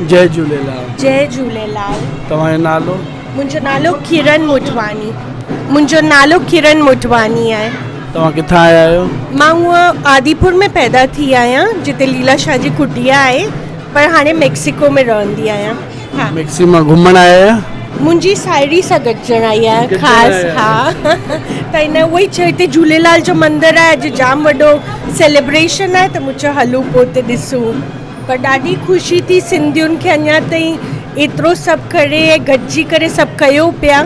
जय झूलेलाल। जय झूलेलाल। तव्हांजो नालो? मुंहिंजो नालो किरण मोटवानी आहे। तव्हां किथां आया आहियो? मां हूअं आदिपुर में पैदा थी आहियां, जिते लीला शाह जी कुटिया आहे, पर हाणे मेक्सिको में रहंदी आहियां। हा, मेक्सिको मां घुमण आया आहियो? मुंहिंजी साहेड़ी सां गॾिजण आई आहियां गॾिजण ख़ासि। आया हा त हिन उहो ई चयो हिते झूलेलाल जो मंदरु आहे, अॼु जाम वॾो सेलिब्रेशन आहे, त मूं चयो हलूं पोइ उते ॾिसूं। पर ॾाढी ख़ुशी थी, सिंधियुनि खे अञा ताईं एतिरो सभु करे गॾिजी करे सभु कयो पिया,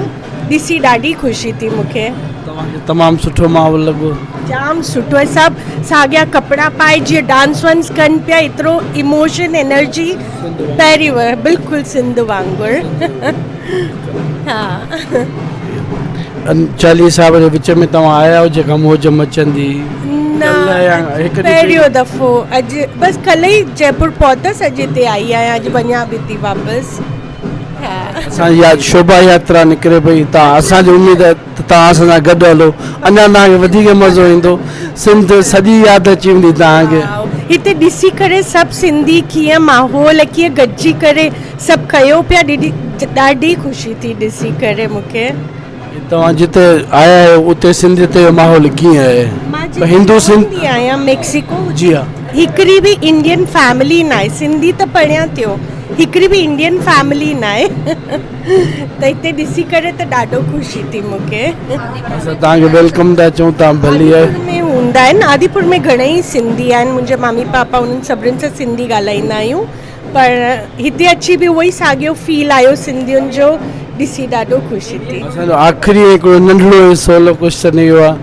ॾिसी ॾाढी ख़ुशी थी मूंखे। तव्हांखे तमामु सुठो माहौल लॻो? जाम सुठो आहे, सभु साॻिया कपिड़ा पाए जीअं डांस वांस कनि पिया, एतिरो इमोशन एनर्जी पहिरीं बिल्कुलु सिंध वांगुरु। हा, चालीहे साहिब जे विच में तव्हां आया हो जेका मौज मचंदी? न, पहिरियों दफ़ो। अॼु बसि कल्ह ई जयपुर पहुतसि, अॼु हिते आई आहियां, अॼु वञा बि थी वापसि। असांजी यादि शोभा यात्रा निकिरे पई, तव्हां असांजी उमेदु आहे त तव्हां असां सां गॾु हलो, अञा तव्हांखे वधीक मज़ो ईंदो, सिंध सॼी यादि अची वेंदी तव्हांखे। हिते ॾिसी करे सभु सिंधी कीअं माहौल कीअं गॾिजी करे सभु कयो पिया, ॾाढी ख़ुशी थी ॾिसी करे मूंखे। तव्हां जिते आया आहियो उते सिंधियत जो माहौल कीअं आहे? मां हिंदू सिंधी आहियां मेक्सिको। जी हा। हिकिड़ी बि इंडियन फैमिली न आहे, सिंधी त पढ़िया थियो, हिकिड़ी बि इंडियन फैमिली न आहे। त हिते ॾिसी करे त ॾाढो ख़ुशी थी मूंखे। असां तव्हांखे वेलकम था चऊं, तव्हां भली आहे। में हूंदा आहिनि, आदिपुर में घणेई सिंधी आहिनि, मुंहिंजे मम्मी पापा उन्हनि सभिनीनि सां सिंधी ॻाल्हाईंदा आहियूं, पर हिते अची बि उहो ई साॻियो फील आयो सिंधियुनि जो, ॾिसी ॾाढो ख़ुशी थी। असांजो आख़िरी हिकिड़ो नंढिड़ो सवलो क्वेश्चन इहो आहे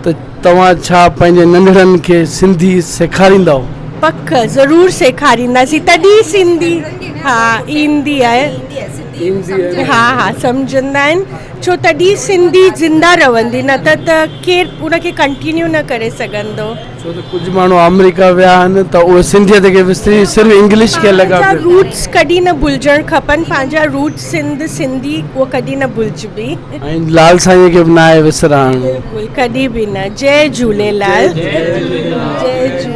त तव्हां छा पंहिंजे नंढड़नि खे सिंधी सेखारींदव? पक ज़रूरु सेखारींदासीं, तॾहिं सिंधी हा ईंदी आहे। हा हा, सम्झंदा आहिनि, छो तॾहिं सिंधी ज़िंदा रहंदी, न त केरु उनखे कंटिन्यू न करे सघंदो। छो त कुझु माण्हू अमेरिका विया आहिनि त उहे सिंधियत खे विसरी सिर्फ़ु इंग्लिश खे लॻा पिया। रूट्स कॾहिं न भुलिजणु खपनि, पंहिंजा रूट्स सिंधी उहो कॾहिं न भुलिजबी। ऐं लाल साईं खे बि न आहे विसराइणु। बिल्कुलु कॾहिं बि न। जय झूलेलाल। जय झूलेलाल।